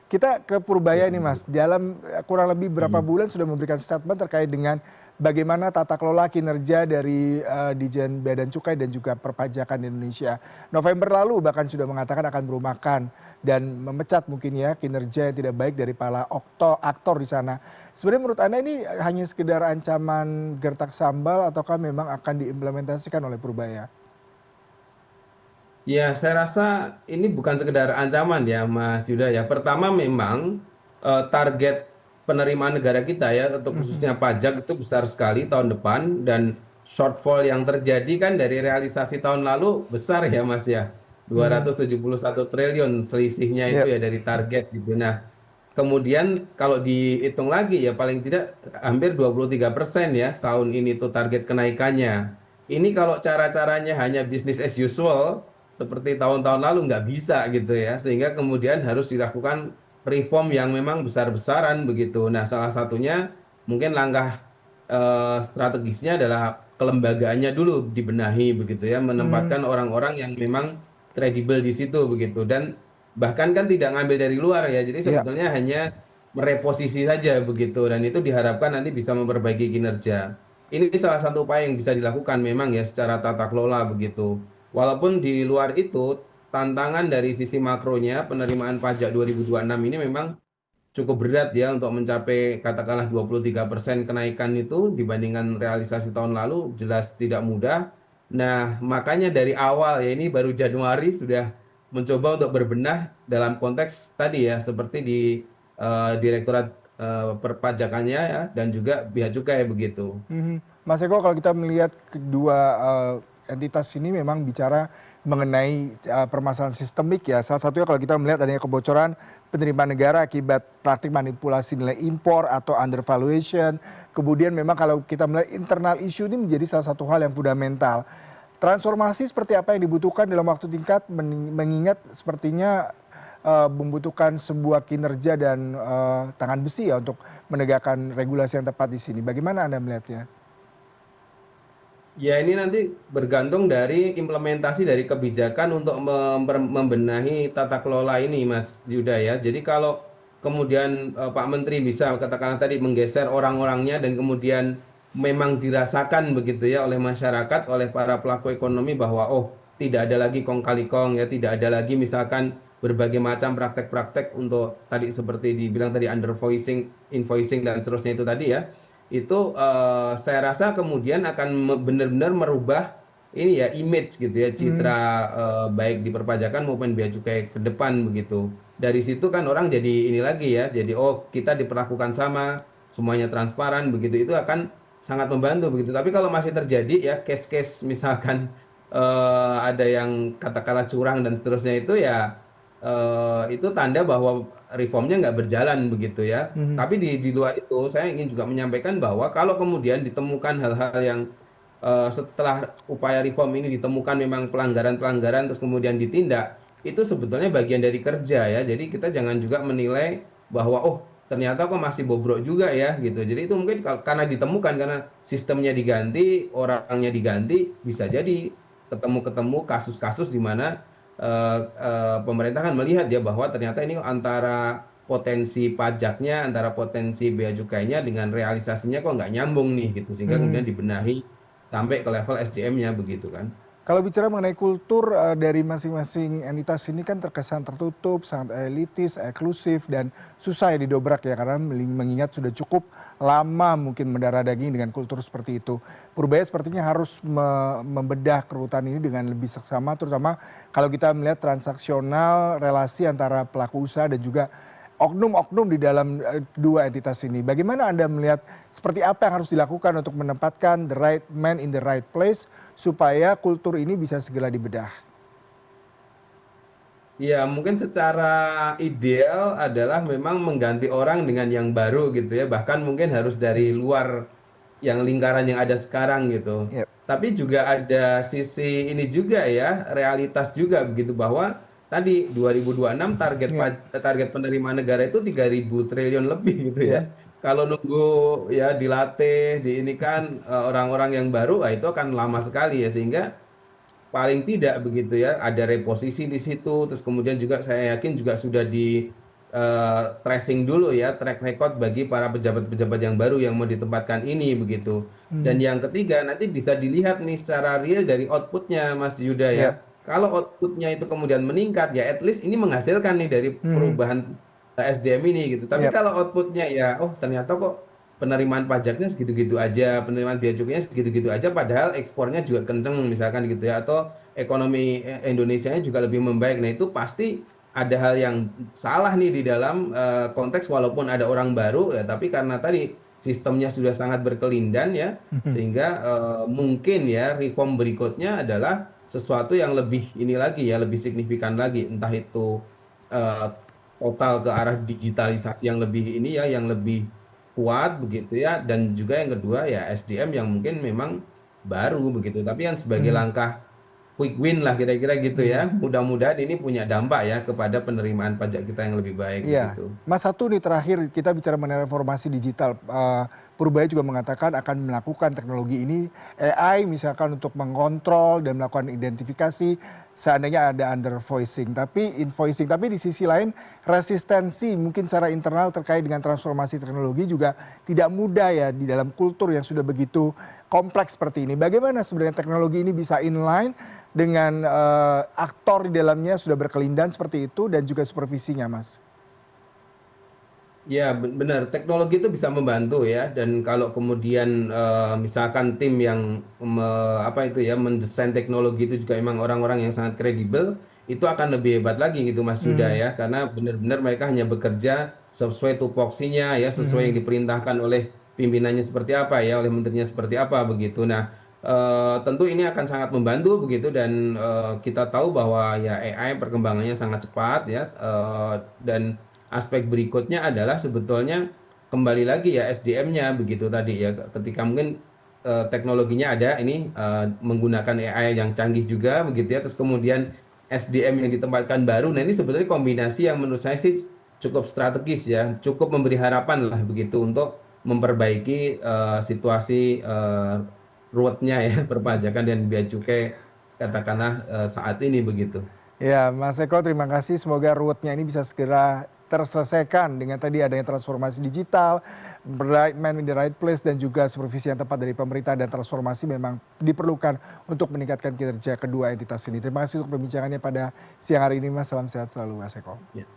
Kita ke Purbaya Ya, nih Mas, dalam kurang lebih berapa mhm. bulan sudah memberikan statement terkait dengan bagaimana tata kelola kinerja dari Ditjen Bea dan Cukai dan juga perpajakan di Indonesia. November lalu bahkan sudah mengatakan akan merumahkan dan memecat mungkin ya kinerja yang tidak baik dari para aktor di sana. Sebenarnya menurut Anda ini hanya sekedar ancaman gertak sambal ataukah memang akan diimplementasikan oleh Purbaya? Ya, saya rasa ini bukan sekedar ancaman ya, Mas Yuda ya. Pertama memang target penerimaan negara kita ya, untuk Mhm. khususnya pajak itu besar sekali tahun depan dan shortfall yang terjadi kan dari realisasi tahun lalu besar ya, Mas ya. dua Mhm. ratus tujuh puluh satu triliun selisihnya itu Yap. ya dari target gitu. Nah, kemudian kalau dihitung lagi ya paling tidak hampir 23% ya tahun ini tuh target kenaikannya. Ini kalau cara-caranya hanya business as usual seperti tahun-tahun lalu nggak bisa gitu ya, sehingga kemudian harus dilakukan reform yang memang besar-besaran begitu. Nah, salah satunya mungkin langkah strategisnya adalah kelembagaannya dulu dibenahi begitu ya, Hmm. menempatkan orang-orang yang memang kredibel di situ begitu dan bahkan kan tidak ngambil dari luar ya, jadi Iya. sebetulnya hanya mereposisi saja begitu dan itu diharapkan nanti bisa memperbaiki kinerja. Ini salah satu upaya yang bisa dilakukan memang ya secara tata kelola begitu. Walaupun di luar itu tantangan dari sisi makronya penerimaan pajak 2026 ini memang cukup berat ya untuk mencapai katakanlah 23% kenaikan itu dibandingkan realisasi tahun lalu jelas tidak mudah. Nah, makanya dari awal ya ini baru Januari sudah mencoba untuk berbenah dalam konteks tadi ya seperti di Direktorat Perpajakannya ya dan juga Bea Cukai begitu. Mhm. Mas Eko, kalau kita melihat kedua entitas ini memang bicara mengenai permasalahan sistemik ya. Salah satunya kalau kita melihat adanya kebocoran penerimaan negara akibat praktik manipulasi nilai impor atau undervaluation. Kemudian memang kalau kita melihat internal issue ini menjadi salah satu hal yang fundamental. Transformasi seperti apa yang dibutuhkan dalam waktu tingkat mengingat sepertinya membutuhkan sebuah kinerja dan tangan besi ya untuk menegakkan regulasi yang tepat di sini. Bagaimana Anda melihatnya? Ya, ini nanti bergantung dari implementasi dari kebijakan untuk membenahi tata kelola ini, Mas Yuda ya. Jadi kalau kemudian Pak Menteri bisa katakanlah tadi menggeser orang-orangnya dan kemudian memang dirasakan begitu ya oleh masyarakat, oleh para pelaku ekonomi bahwa oh tidak ada lagi kong kali kong ya, tidak ada lagi misalkan berbagai macam praktek-praktek untuk tadi seperti dibilang tadi undervoicing, invoicing dan seterusnya itu tadi ya itu saya rasa kemudian akan benar-benar merubah ini ya image gitu ya Hmm. citra baik di perpajakan maupun bea cukai ke depan begitu. Dari situ kan orang jadi ini lagi ya, jadi oh kita diperlakukan sama, semuanya transparan begitu itu akan sangat membantu begitu. Tapi kalau masih terjadi ya case-case misalkan ada yang katakanlah curang dan seterusnya itu ya itu tanda bahwa reformnya nggak berjalan begitu ya. Mhm. Tapi di luar itu saya ingin juga menyampaikan bahwa kalau kemudian ditemukan hal-hal yang setelah upaya reform ini ditemukan memang pelanggaran-pelanggaran terus kemudian ditindak, itu sebetulnya bagian dari kerja ya. Jadi kita jangan juga menilai bahwa oh ternyata kok masih bobrok juga ya gitu. Jadi itu mungkin karena ditemukan karena sistemnya diganti, orangnya diganti, bisa jadi ketemu-ketemu kasus-kasus di mana pemerintah kan melihat ya bahwa ternyata ini antara potensi pajaknya, antara potensi bea cukainya dengan realisasinya kok nggak nyambung nih gitu, sehingga Mhm. kemudian dibenahi sampai ke level SDM-nya begitu kan. Kalau bicara mengenai kultur dari masing-masing entitas ini kan terkesan tertutup, sangat elitis, eksklusif, dan susah ya didobrak ya karena mengingat sudah cukup lama mungkin mendarah daging dengan kultur seperti itu. Purbaya sepertinya harus membedah kerutan ini dengan lebih seksama, terutama kalau kita melihat transaksional relasi antara pelaku usaha dan juga oknum-oknum di dalam dua entitas ini. Bagaimana Anda melihat seperti apa yang harus dilakukan untuk menempatkan the right man in the right place supaya kultur ini bisa segera dibedah? Ya, mungkin secara ideal adalah memang mengganti orang dengan yang baru gitu ya. Bahkan mungkin harus dari luar yang lingkaran yang ada sekarang gitu. Ya. Tapi juga ada sisi ini juga ya, realitas juga begitu bahwa tadi 2026 Ya. target penerimaan negara itu 3.000 triliun lebih gitu Ya. ya. Kalau nunggu ya dilatih, di ini kan orang-orang yang baru, itu akan lama sekali ya sehingga paling tidak begitu ya, ada reposisi di situ, terus kemudian juga saya yakin juga sudah tracing dulu ya, track record bagi para pejabat-pejabat yang baru yang mau ditempatkan ini begitu. Dan Hmm, yang ketiga nanti bisa dilihat nih secara real dari outputnya Mas Yuda ya. ya. Kalau outputnya itu kemudian meningkat ya at least ini menghasilkan nih dari Hmm, perubahan SDM ini gitu. Tapi ya. kalau outputnya ya, oh ternyata kok penerimaan pajaknya segitu-gitu aja, penerimaan bea cukainya segitu-gitu aja, padahal ekspornya juga kenceng misalkan gitu ya, atau ekonomi Indonesianya juga lebih membaik. Nah itu pasti ada hal yang salah nih di dalam konteks walaupun ada orang baru ya, tapi karena tadi sistemnya sudah sangat berkelindan ya, sehingga mungkin ya reform berikutnya adalah sesuatu yang lebih ini lagi ya, lebih signifikan lagi, entah itu eh, total ke arah digitalisasi yang lebih ini ya, yang lebih kuat begitu ya, dan juga yang kedua ya SDM yang mungkin memang baru begitu, tapi yang sebagai Hmm, langkah quick win lah kira-kira gitu hmm. ya. Mudah-mudahan ini punya dampak ya kepada penerimaan pajak kita yang lebih baik Iya, begitu. Mas satu nih terakhir kita bicara mengenai reformasi digital. Purbaya juga mengatakan akan melakukan teknologi ini AI misalkan untuk mengontrol dan melakukan identifikasi seandainya ada under voicing, tapi invoicing. Tapi di sisi lain resistensi mungkin secara internal terkait dengan transformasi teknologi juga tidak mudah ya di dalam kultur yang sudah begitu kompleks seperti ini. Bagaimana sebenarnya teknologi ini bisa inline dengan aktor di dalamnya sudah berkelindan seperti itu dan juga supervisinya, Mas? Ya, benar. Teknologi itu bisa membantu ya. Dan kalau kemudian misalkan tim yang apa itu ya mendesain teknologi itu juga memang orang-orang yang sangat kredibel, itu akan lebih hebat lagi gitu Mas Yuda Hmm, ya. Karena benar-benar mereka hanya bekerja sesuai tupoksinya ya, sesuai yang mhm. diperintahkan oleh pimpinannya seperti apa ya, oleh menterinya seperti apa begitu. Nah, tentu ini akan sangat membantu begitu, dan kita tahu bahwa ya AI perkembangannya sangat cepat ya, dan aspek berikutnya adalah sebetulnya kembali lagi ya SDM-nya begitu tadi ya, ketika mungkin teknologinya ada ini menggunakan AI yang canggih juga begitu ya, terus kemudian SDM yang ditempatkan baru. Nah ini sebetulnya kombinasi yang menurut saya sih cukup strategis ya, cukup memberi harapan lah begitu untuk memperbaiki situasi ruwetnya ya perpajakan dan bea cukai katakanlah saat ini begitu. Ya, Mas Eko, terima kasih. Semoga ruwetnya ini bisa segera terselesaikan dengan tadi adanya transformasi digital, right man in the right place, dan juga supervisi yang tepat dari pemerintah dan transformasi memang diperlukan untuk meningkatkan kinerja kedua entitas ini. Terima kasih untuk perbincangannya pada siang hari ini, Mas. Salam sehat selalu, Mas Eko. Ya.